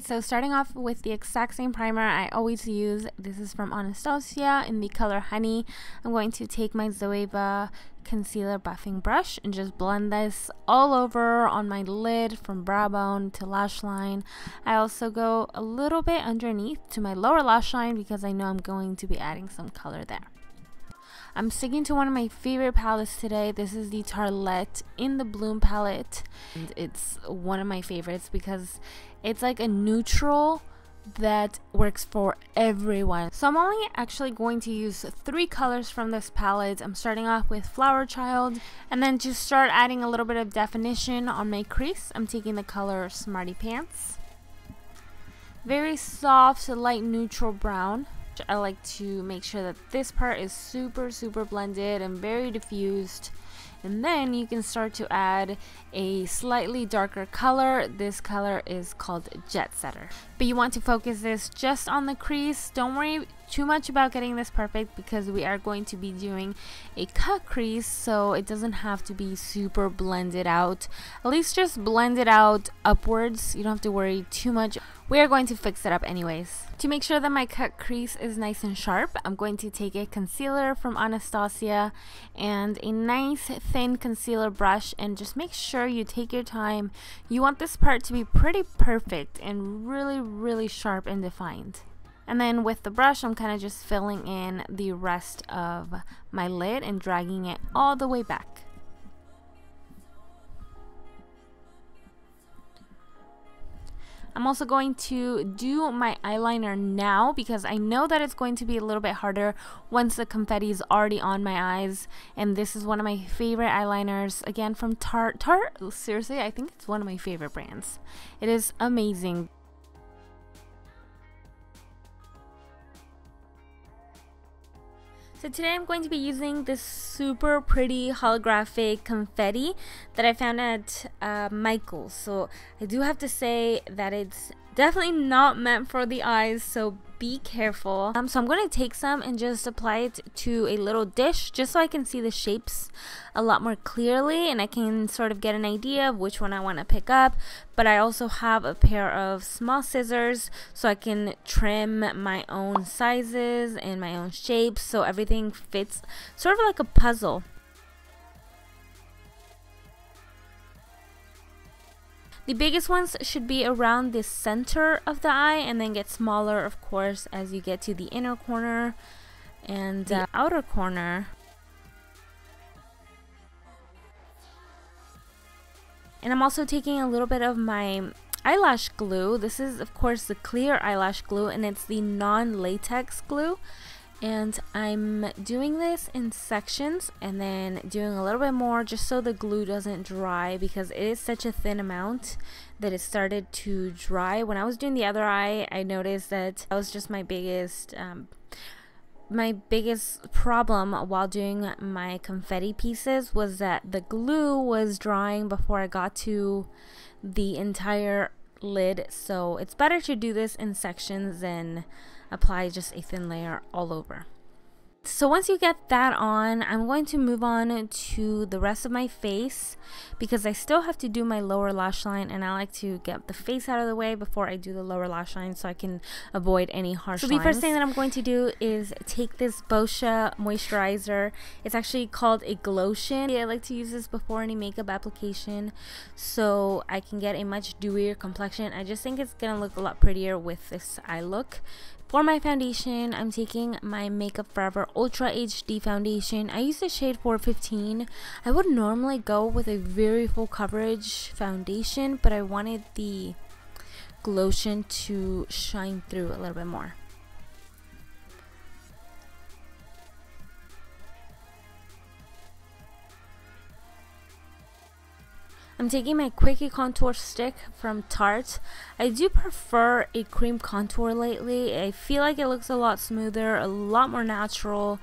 Alright, so starting off with the exact same primer I always use. This is from Anastasia in the color Honey. I'm going to take my Zoeva concealer buffing brush and just blend this all over on my lid from brow bone to lash line. I also go a little bit underneath to my lower lash line because I know I'm going to be adding some color there. I'm sticking to one of my favorite palettes today. This is the Tarteist in the Bloom palette. And it's one of my favorites because it's like a neutral that works for everyone. So I'm only actually going to use 3 colors from this palette. I'm starting off with Flower Child, and then to start adding a little bit of definition on my crease, I'm taking the color Smarty Pants. Very soft, light neutral brown. I like to make sure that this part is super blended and very diffused, and then you can start to add a slightly darker color. This color is called Jet Setter, but you want to focus this just on the crease. Don't worry too much about getting this perfect because we are going to be doing a cut crease, so it doesn't have to be super blended out. At least just blend it out upwards. You don't have to worry too much. We are going to fix it up anyways. To make sure that my cut crease is nice and sharp, I'm going to take a concealer from Anastasia and a nice thin concealer brush, and just make sure you take your time. You want this part to be pretty perfect and really sharp and defined. And then with the brush, I'm kind of just filling in the rest of my lid and dragging it all the way back. I'm also going to do my eyeliner now because I know that it's going to be a little bit harder once the confetti is already on my eyes. And this is one of my favorite eyeliners, again from Tarte. Seriously, I think it's one of my favorite brands. It is amazing. So today I'm going to be using this super pretty holographic confetti that I found at Michael's. So I do have to say that it's definitely not meant for the eyes, so be careful. So I'm going to take some and just apply it to a little dish just so I can see the shapes a lot more clearly and I can sort of get an idea of which one I want to pick up. But I also have a pair of small scissors so I can trim my own sizes and my own shapes so everything fits sort of like a puzzle. The biggest ones should be around the center of the eye and then get smaller, of course, as you get to the inner corner and the outer corner. And I'm also taking a little bit of my eyelash glue. This is, of course, the clear eyelash glue, and it's the non-latex glue. And I'm doing this in sections and then doing a little bit more just so the glue doesn't dry, because it is such a thin amount that it started to dry. When I was doing the other eye, I noticed that was just my biggest problem while doing my confetti pieces, was that the glue was drying before I got to the entire lid. So it's better to do this in sections than apply just a thin layer all over. So once you get that on, I'm going to move on to the rest of my face because I still have to do my lower lash line, and I like to get the face out of the way before I do the lower lash line so I can avoid any harsh lines. So the first thing that I'm going to do is take this Boscia moisturizer. It's actually called a Glotion. I like to use this before any makeup application so I can get a much dewier complexion. I just think it's gonna look a lot prettier with this eye look. For my foundation, I'm taking my Makeup Forever Ultra HD foundation. I use the shade 415. I would normally go with a very full coverage foundation, but I wanted the Glotion to shine through a little bit more. I'm taking my Quickie Contour Stick from Tarte. I do prefer a cream contour lately. I feel like it looks a lot smoother, a lot more natural,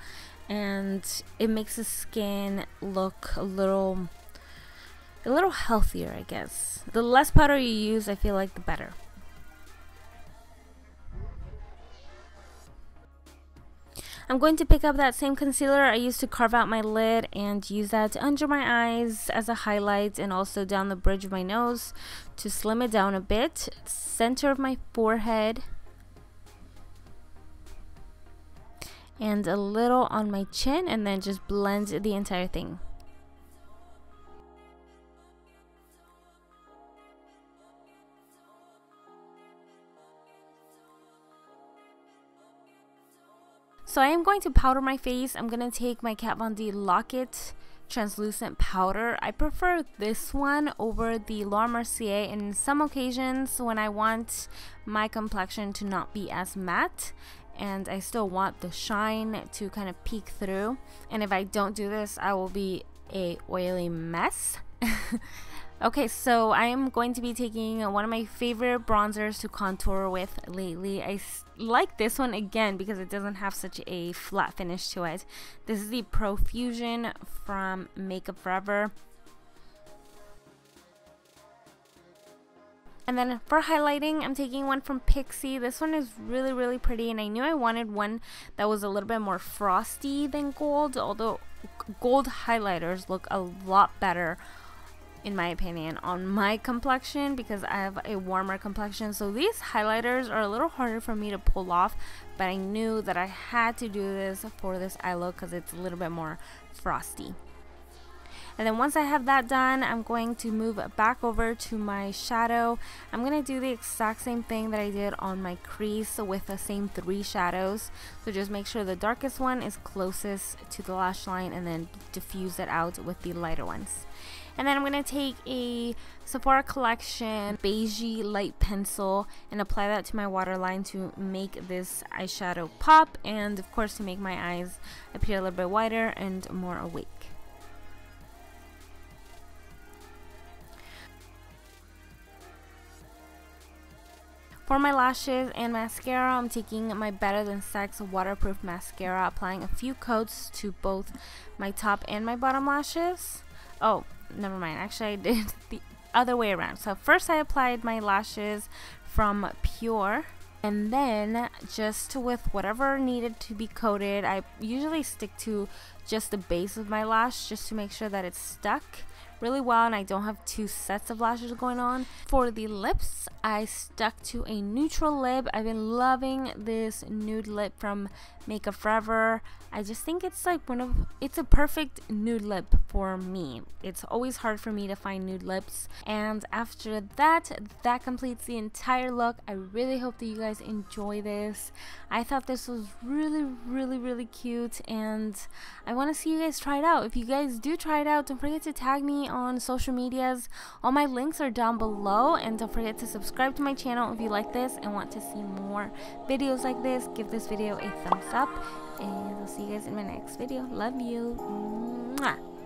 and it makes the skin look a little healthier, I guess. The less powder you use, I feel like the better. I'm going to pick up that same concealer I used to carve out my lid and use that under my eyes as a highlight, and also down the bridge of my nose to slim it down a bit, center of my forehead, and a little on my chin, and then just blend the entire thing. So I am going to powder my face. I'm going to take my Kat Von D Lock-It translucent powder. I prefer this one over the Laura Mercier in some occasions when I want my complexion to not be as matte and I still want the shine to kind of peek through. And if I don't do this, I will be a oily mess. Okay, so I am going to be taking one of my favorite bronzers to contour with lately. I like this one again because it doesn't have such a flat finish to it. This is the Profusion from Makeup Forever. And then for highlighting, I'm taking one from Pixi. This one is really, really pretty, and I knew I wanted one that was a little bit more frosty than gold, although gold highlighters look a lot better in my opinion on my complexion because I have a warmer complexion. So these highlighters are a little harder for me to pull off, but I knew that I had to do this for this eye look because it's a little bit more frosty. And then once I have that done, I'm going to move back over to my shadow. I'm going to do the exact same thing that I did on my crease with the same 3 shadows. So just make sure the darkest one is closest to the lash line and then diffuse it out with the lighter ones. And then I'm going to take a Sephora Collection beigey light pencil and apply that to my waterline to make this eyeshadow pop, and of course to make my eyes appear a little bit wider and more awake. For my lashes and mascara, I'm taking my Better Than Sex waterproof mascara, applying a few coats to both my top and my bottom lashes. Oh, never mind. Actually, I did the other way around. So first I applied my lashes from Pure, and then just with whatever needed to be coated, I usually stick to just the base of my lash just to make sure that it's stuck really well and I don't have 2 sets of lashes going on. For the lips, I stuck to a neutral lip. I've been loving this nude lip from Makeup Forever. I just think it's like it's a perfect nude lip for me. It's always hard for me to find nude lips, and after that completes the entire look. I really hope that you guys enjoy this. I thought this was really, really, really cute, and I want to see you guys try it out. If you guys do try it out, don't forget to tag me on social medias. All my links are down below, and don't forget to subscribe to my channel if you like this and want to see more videos like this. Give this video a thumbs up, and I'll see you guys in my next video. Love you. Mwah.